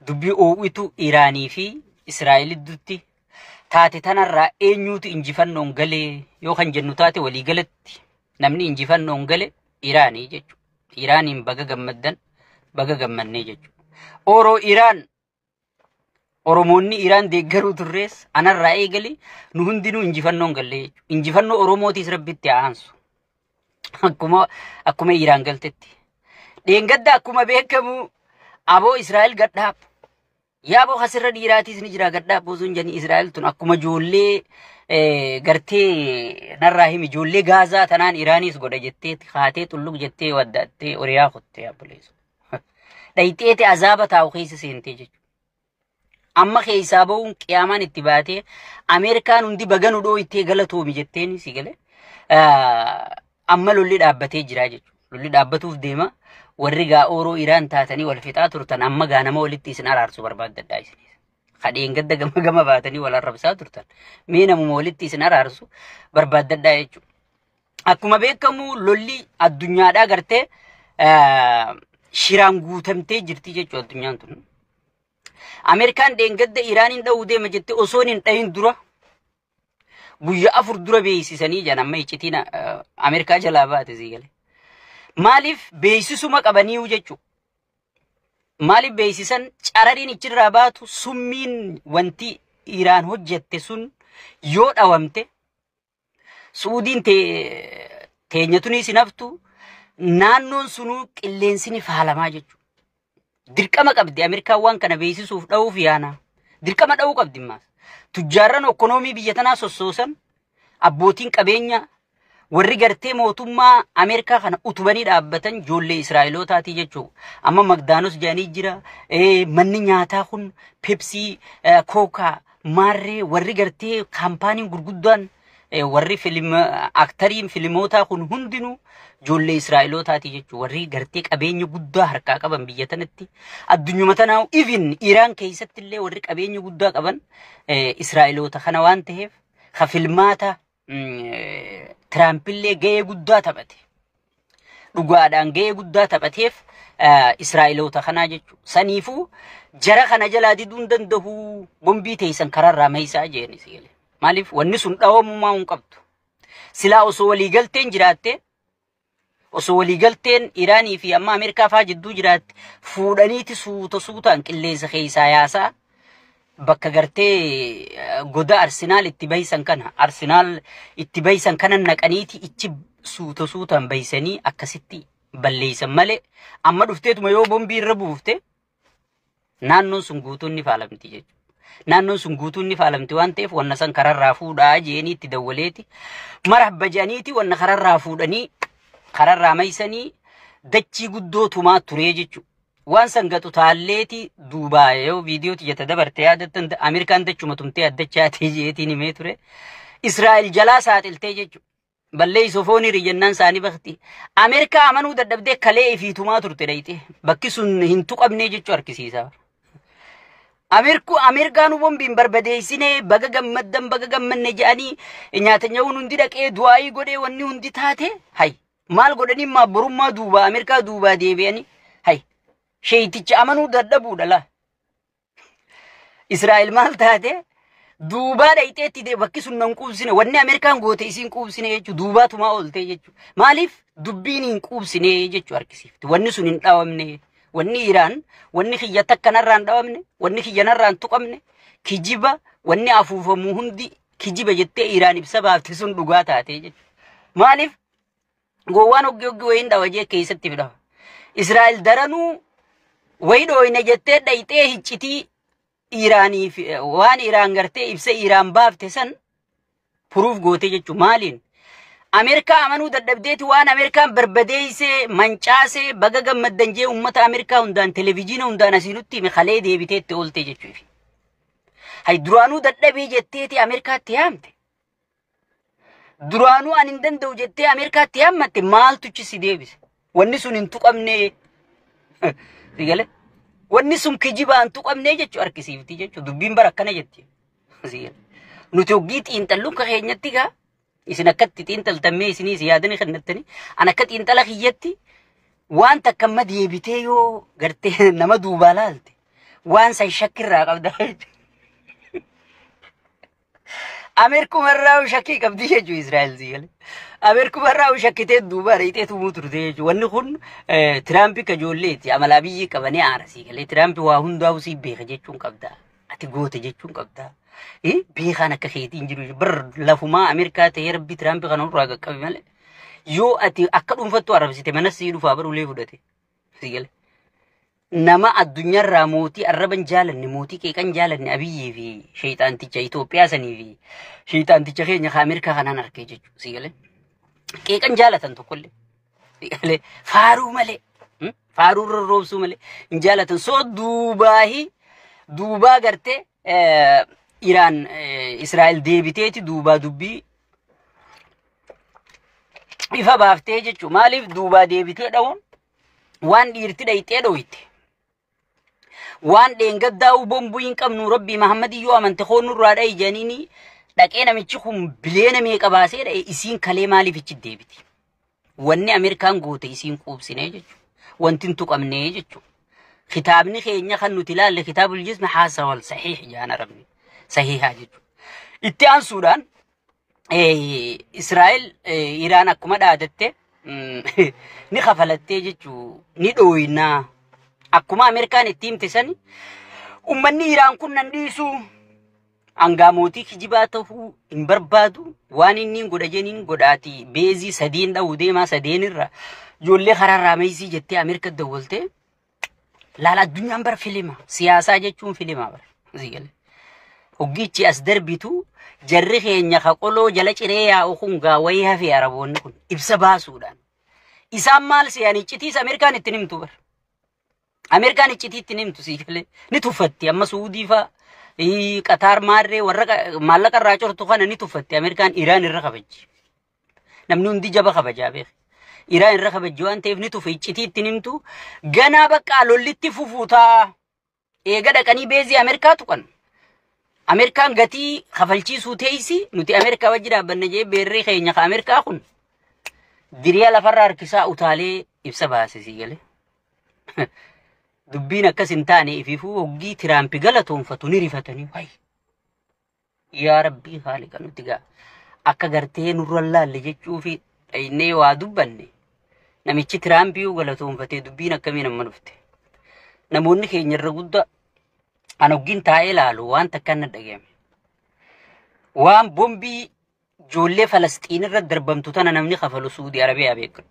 dubbii oowitu Iraanii fi Israa'el dutti taate tanarraa eenyuutu injifannoon galee yoo kan jennu taate walii galatti namni injifannoon gale Iraanii jechuudha. Iraaniin baga gammaddan baga gammannee jechuudha. Oroo Iraan Oromoonni Iraan deeggaruu turrees anarraa eegali nu hundinuu injifannoon galle jechuudha. Injifannoo Oromootiis rabbitti aansu. Akkuma Iraan galtetti. Dheengadda akkuma beekamu aboo Israa'el gadhaab. Yaaboo hasirra dhiiraatiis ni jira gadhaab bosuun janii Israa'el tun akkuma ijoollee gartee narraa himi ijoollee Gaazaa tanaan Iraaniis godha jettee kaatee xulluk jettee waddaattee oriyaa qottee abboleessu. Dhayxeete azaaba taa'u keessa seentee jechuudha. Amma keessaa ba'uun qiyaamaan itti baatee Ameerikaan hundi baganu dhoo ittee galatoomi jetteeni si gale. Amma lolli dhaabbatee jira jechuudha. Lolli dhaabbatuuf deema. Warri gaa Oroo Iraan taatanii wal fixaa turtan amma gaa nama walitti isin araarsu barbaaddadhaa isinis. Kadheen gadda gama baatanii wal arrabsaa turtan. Mee namuma walitti isin araarsu barbaaddadhaa jechuudha. Akkuma beekamu lolli addunyaadhaa gartee shiraan guutamtee jirti jechuudha addunyaan tun. Ameerikaan dheengadda Iraaniin dha'uu deema jettee osoon hin dhahin dura guyyaa 4 dura beeksisanii jiran amma iccitiin Ameerikaa jalaa baate sii galee. Maaliif beeksisuma qabaniiru jechuudha. Maaliif beeksisan carariin ichirraa baatu summiin wanti Iraan hojjette sun yoo dhawamte Suudiin teenyatunis hin haftu naannoon sunuu qilleensi ni faalamaa jechuudha. Dirqama qabdi Ameerikaan waan kana beeksisuuf dha'uuf yaana. Dirqama dha'uu qabdi maas. Tujjaarran ekonomii biyya tanaa sossoosan abbootiin qabeenya warri gartee mootummaa Ameerikaa kana utubanii dhaabbatan ijoollee Israa'elootaati jechuudha. Amma Magdaanos jedhanii jira. Manni nyaataa kun Pepsii, Kookaa, Maarree warri gartee kaampaaniin gurguddaan warri aktariin filimootaa kun hundinuu ijoollee Israa'elootaati jechuudha. Warri gartee qabeenya guddaa harkaa qaban biyya tanatti addunyuma tanaa even Iraan keessatti illee warri qabeenya guddaa qaban Israa'eloota kana waan ta'eef ka filmaata Tiraampiillee gahee guddaa taphate. Dhugaadhaan gahee guddaa taphateef Israa'eloota kanaa jechuudha. Saniifuu jara kana jalaa diduun danda'u bombii teessan kararraa meeshaa jeeni sigalee. Maaliif wanni sun dhawamummaa hin qabdu. Silaa osoo waliigalteen jiraatte osoo waliigalteen Iraanii fi amma Ameerikaa faa jidduu jiraatte fuudhaniiti suutaan qilleensa keessaa yaasaa bakka gartee goda Arsenaal itti bahisan kana Arsenaal itti bahisan kana naqaniiti ichi suutaan bahisanii akkasitti balleessan malee amma dhufteetuma yoo bombii irra buufte naannoon sun guutuun ni faalamti jechuudha. Naannoon sun guutuun ni faalamti waan ta'eef wanna san kararraa fuudhaa jeeni itti dawwaleeti marhaba jedhaniiti wanna kararraa fuudhanii kararraa maysanii dachii guddootumaa turee jechuudha. Waan san gatu taalleeti duubaa yoo viidiyoo tijjata dabarte yaadattan Ameerikaan dachuma tumtee addachaatee jeetiin himee ture. Israa'el jalaa saaxiltee jechuudha. Ballee isofoonii riyyannaan isaanii bakti. Ameerikaa amanuu dadhabdee kalee ifiitumaa turte dhayite. Bakki sun hin tuqabnee jechuu argisiisa. Ameerikaan bombiin barbadeessine baga gammaddan baga gammanne jedhanii nyaata nyaawun hundi dhaqee du'aayii godhee wanni hundi taate hay maal godhanii maa borummaa duubaa Ameerikaa duubaa deebi'anii hay sheeyticha amanuu dadhabuudha la. Israa'el maal taate duubaa dhayiteetti bakki sun nan quubsine wanni Ameerikaan goote isiin quubsine jechuudha duubaatumaa oolte jechuudha. Maaliif dubbiin hin quubsine jechuu argisiifti wanni sun hin dhaawamne. Wanni Iraan wanni kiyya takkanarraa hin dhaawamne wanni kiyyanarraa hin tuqamne kijiba wanni afuufamu hundi kijiba jettee Iraan ibsa baafte sun dhugaa taate jechuudha. Maaliif gowwaan hoggi wayiin dhawajee keessatti fidhawa. Israa'el daranuu wayi dhooyne jettee dhayxee hiccitii Iraaniif waan Iraan gartee ibsa Iraan baafte san puruuf goote jechuudha. Maaliin Ameerikaa amanuu dadhabdeeti waan Ameerikaan barbadeessee mancaasee baga gammaddan jee uummata Ameerikaa hundaan televiziyoona hundaan asiinutti kalee deebiteetti oolte jechuudha. Hay duraanuu dadhabee jetteeti Ameerikaatti yaamte. Duraanuu ani hin danda'u jettee Ameerikaatti yaammatte maaltu si deebise? Wanni sun hin tuqamne sigale. Wanni sun kijibaa hin tuqamne jechuu argisiifti jechuudha. Dubbiin bara akkana jetti. Nuti hoggii xiinxalluun ka keenyatti gaa isin akkatti xiinxaltammee isinis yaadanii kennattanii an akka xiinxala kiyyatti waan takka amma deebitee yoo gartee nama duubaa laalte وان سيشكر راقب ده أمريكا مرة وشكي قبضي يجو إسرائيل زيال أمريكا مرة وشكيت دوبا ريتي تموتر تيجو ونخون ترامبي كجوليت يا ملابي كبني عرسي كله ترامبي واهون داوسي بيخجيتشون قبضا أتقوت جيتشون قبضا إيه بيخانا كخيتين جرو بر لفما أمريكا تيربي ترامبي خانون راقا كبيمال يو أتي أكدون فتو عربسي تمنسي دفابر وليه فدتي زيال نما الدنيا راموتي الربن جالن موتي كي كان جالن أبي في شيطان تيجي إثيوبيا سني في شيطان تيجي خير نخ أمريكا خنا نركيج سيقله كي كان جالة تنتو كله سيقله فارو ملء فارو الروسو ملء جالة صوت دوبا قرته إيران إسرائيل ديبتيتي دوبا دبي إفا بافتيجي شو مالف دوبا ديبتي داون وان ديرتي دايتي دويتي وان دينغد داو بومبوين قبنو ربي محمد يو امن تخون الراداي جانيني داكينا ميچخم بلينا ميقا باسي دا اسين كلمالي فيچ ديبتي واني امريكان غوتي اسين قوبسيني جچو وانتين تقمني جچو خطابني خينيا خنو تلال لخطاب الجسم حاسا والصحيح جانا ربني صحيحا جچو اتيان سودان إسرائيل إيران أكما دادته ni khafalattee jechu ni dhoyina akkuma Amerikaan ittiin tisani ummanni Iraan kun nan dhiisu angaamooti kijibaa ta'uu hin barbaadu waan inni godha jeniin godhaati beezi sadeen dha'u deema sadeenirra ijoollee kararraa meesii jettee Amerika dawwalte laala addunyaan bar filima siyaasaa jechuun filima bar zigale hoggichi as darbitu jarri keenya qoloo jala ciree yaa'u kun gaawayii hafi araboonni kun ibsa baasuudhaan isaan maal siyaan iccitiis Amerikaan itti nimtu bar Amerikaan icciti itti nimtu siikale ni tuffatti amma Suudii fa Qatar maarree warra maallaqa irraa cortu kana ni tuffatti Amerikaan Iraan irra kabajji namni hundi jaba kabajaa beek Iraan irra kabajji waan ta'eef ni tuffa icciti itti nimtu ganaa bakka lollitti fufuutaa eega dhaqanii beezii Amerikaatu kan Amerikaan gatii kafalchiisuu teeysi nuti Amerikaa wajji dhaabbanne jee beerree keenya ka Amerikaa kun diriyaa lafarraa harkisaa utaalee ibsa baase siigale dubbiin akkas hin taane ififuu hoggii Tiraampi galatoonfatu ni rifatanii wayi yaa rabbii haaliqa nuti gaa akka gartee nurra laalle jechuufi dhaynee waa dubbanne namichi Tiraampi galatoonfatee dubbiin akkamiin amma dhufte namoonni keenya irra guddaa أنا وجين تعالى وان تكنا دقيم وان بومبي جولة فلسطين رد دربم توتنا نمني خفلو سعودي عربية بيكر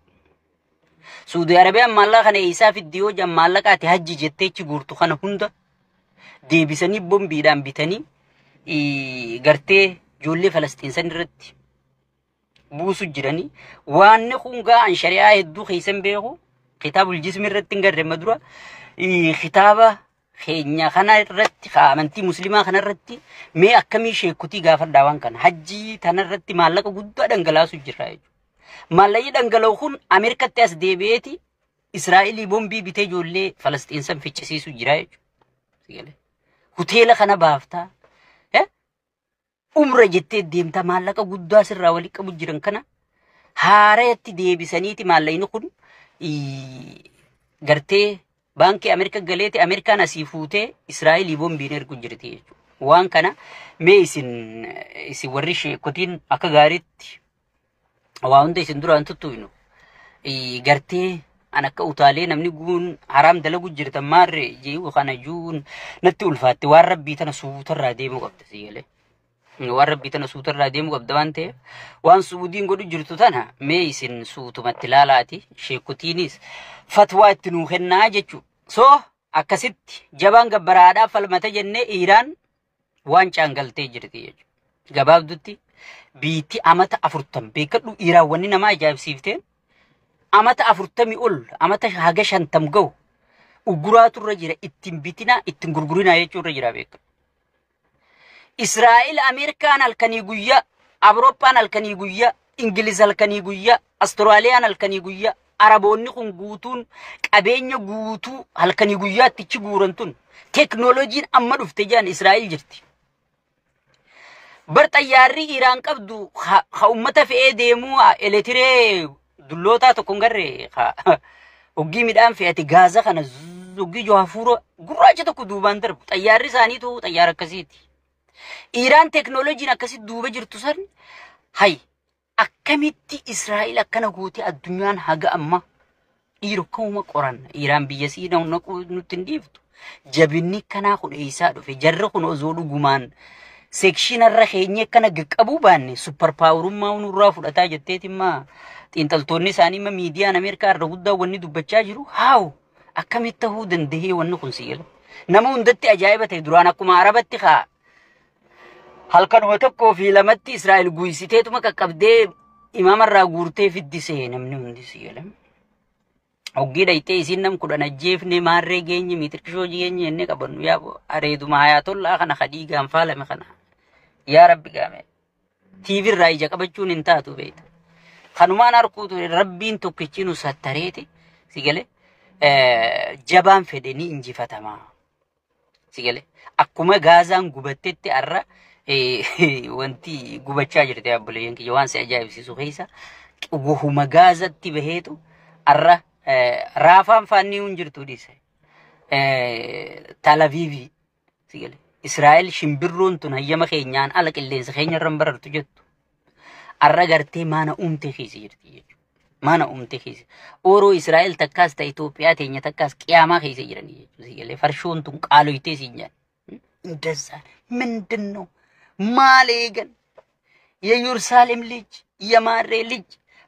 سعودي عربية مالا خنا إيسا في الديو جم مالا كاتهجي جتة جورتو خنا هندا دي بيسني بومبي دام بيتني غرتي جولة فلسطين سنرد بوسو جراني وان نخونغا عن شريعة يدو خيسن بيهو خطاب الجسم رد تنقر مدروا خطابة خينيا خنا رتي خامنتي مسلمة خنا رتي مي أكمي شيكوتي غافر داوان كان حجي تنا رتي مالك غودا دنگلا سجراي مالاي دنگلو خون أمريكا تاس ديبيتي إسرائيلي بومبي بيتي جولي فلسطين سم فيتشسي سجراي سيله هوتيل خنا بافتا عمر جتة ديمتا مالك غودا سر راولي كبجرن كنا هاريتي ديبي سنيتي مالاي نخون غرتي بانكي أمريكا قاليتي أمريكا نسيفوتي إسرائيل يبون بينير كجرتي وان كنا ميسن وريش كتين أكا غاريت وان دي سندورا أنتو توينو غارتي أنا كأوتالي نمني قون حرام دلقو جرتا مار جيو خانا جون نتو الفاتي وارب بيتنا سوتر راديمو قبتا سيالي وارب بيتنا سوتر راديمو قبتا وانتي وان سودين قدو جرتو تانا ميسن سوتو متلالاتي شيكوتينيس فتوى التنوخنا جيتشو سو أكسيت جبان قبرادا فالمتا جنة إيران وان چانگلتي جرتي جيتشو جباب دوتي بيتي أمتا أفرطم بيكتلو إيران وانينا ما جايب سيفتين أمتا أفرطمي أول أمتا هاگشان تمگو ugguraatu irra jira ittin bitina ittin gurgurina jechuu irra jira beek Israa'il Ameerikaan halkanii guyyaa Awurooppaan halkanii guyyaa Ingiliz halkanii guyyaa Austraaliyaan halkanii guyyaa Araboonni kun guutuun qabeenya guutuu halkanii guyyaatti ichi guurantun teknooloojiin amma dhufte jaan Israa'il jirti bar xayyaarri Iraan qabdu ha ummata fe'ee deemuu eletiree dulloota tokko garree ogii midhaan fe'ati gaaza kana zoggi jo hafuro gurraacha tokko duubaan darbu xayyaarri isaaniitu xayyaara akkasiiti. Iraan teknooloojiin akkasi duuba jirtu san hay akkamitti Israa'el akkana goote addunyaan haga amma dhiiroo ka'uma qoran Iraan biyya siina naquu nutti hin dhiiftu. Jabinni kanaa kun eessaa dhufe jarri kun osoo dhugumaan sekshinarra keenye kana qaqqabuu baanne super powerummaa nurraa fudhataa jetteeti immaa xiinxaltoonni isaanii imma miidiyaan Ameerikaa irra guddaa wanni dubbachaa jiru haawu akkamitti ta'uu danda'ee wanni kun si'ila. Nama hundatti ajaa'iba ta'e duraan akkuma Arabatti kaa halkanuma tokkoo fi lamatti Israa'el guuysiteetuma qaqqabdee imaamarraa guurtee fiddisee namni hundi si'ila. Oggi dhayitee isin nam kudhan ajjeefne maarree geenye miitirkishoo geenye jennee qabannu yaa areeduma hayaatollaa kana kadhii gaanfaalame kana yaa rabbi gaame TV irraa ija qabachuun hin taatu beekta. Kanumaan harkuutu rabbiin tokkichi nu sattareeti sigale jabaan fedhe ni injifatamaa sigale akkuma gaazaan gubattetti arra wanti gubachaa jirte abboleeyyan kiyya waan si ajaa'ibsiisu keessa wahuma gaazatti baheetu arra raafaan faanni hun jirtu dhiise Tel Aviv sigale Israa'el shimbirroon tun hayyama keenyaan ala qilleensa keenya irra barartu jettu arra gartee maana umte keessa jirti jechuudha. Maana umte keessa oroo Israa'el takkaas ta'e Itoophiyaa teenya takkaas qiyaamaa keessa jiranii jechuudha sigale farshoon tun qaaloytee siinjaan እንደዛ ምንድን ነው ማሌገን የኢየሩሳሌም ልጅ የማሬ ልጅ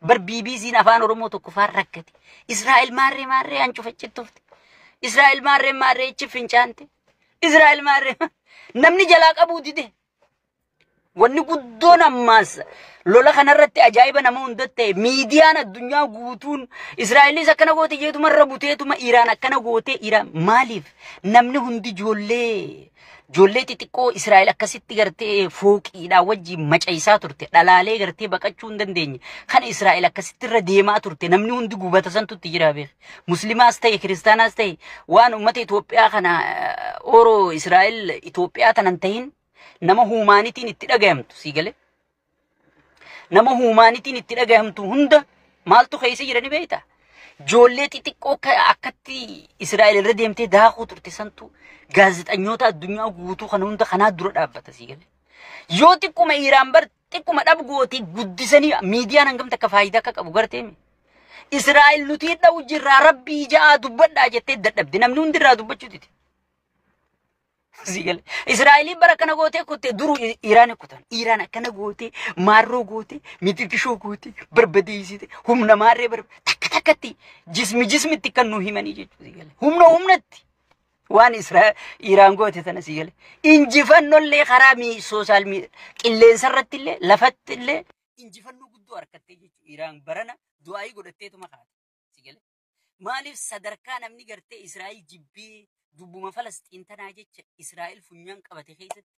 በቢቢሲን አፋን ኦሮሞ ተኩፋር ረከቲ እስራኤል ማሬ ማሬ አንቹ ፈጭቶፍት እስራኤል ማሬ ማሬ ችፍንጫንቴ እስራኤል ማሬ ነምኒ ጀላ ቀቡ ዲደ ወኒ ጉዶን አማስ ሎላ ከነረቲ አጃይበ ነመ እንደተ ሚዲያን አዱኛ ጉቱን እስራኤል ሰከነ ጎቴ ጀቱ መረቡቴቱማ ኢራን አከነ ጎቴ ኢራን ማሊፍ ነምኒ ሁንዲ joollee xixiqqoo Israa'el akkasitti gartee fooqiidhaa wajji macaisaa turte dhalaalee gartee baqachuu hin dandeenye kana Israa'el akkasitti irra deemaa turte namni hundi gubata santutti jira beek muslimaas ta'e kiristaanaas ta'e waan ummata Itoophiyaa kana oroo Israa'el Itoophiyaa tanan ta'in nama huumaanitiin itti dhagayamtu sigale nama huumaanitiin itti dhagayamtu hunda maaltu keessa jirani beekta joollee xixiqqoo akkatti Israa'el irra deemtee daakuu turte santu gaazexanyoota addunyaa guutuu kana hunda kanaa dura dhaabbata sigale yoo xiqquma Iraan bar xiqquma dhabgooti guddisanii miidiyaan hangam takka faayidaa akka qabu garteemi Israa'el nuti dha'u jirraa rabbii ja'a dubbadhaa jettee dadhabde namni hundi irraa dubbachuu dide sigale Israa'elii bara kana gootee kutte duru Iraan kutan Iraan akkana gootee maarroo gootee mitirkishoo gootee barbadeessite humna maarree takka takkatti jismitti kan nu himanii jechuudha sigale humnatti waan Israa'el Iraan goote tana sigale injifannollee karaa sooshaal qilleensa irratti illee lafatti illee injifannoo guddoo harkattee jechuudha Iraan barana du'aayii godhatteetuma kaate sigale maaliif sadarkaa namni gartee Israa'el jibbee dubbuma Falastiin tanaa jecha Israa'el funyaan qabate keessatti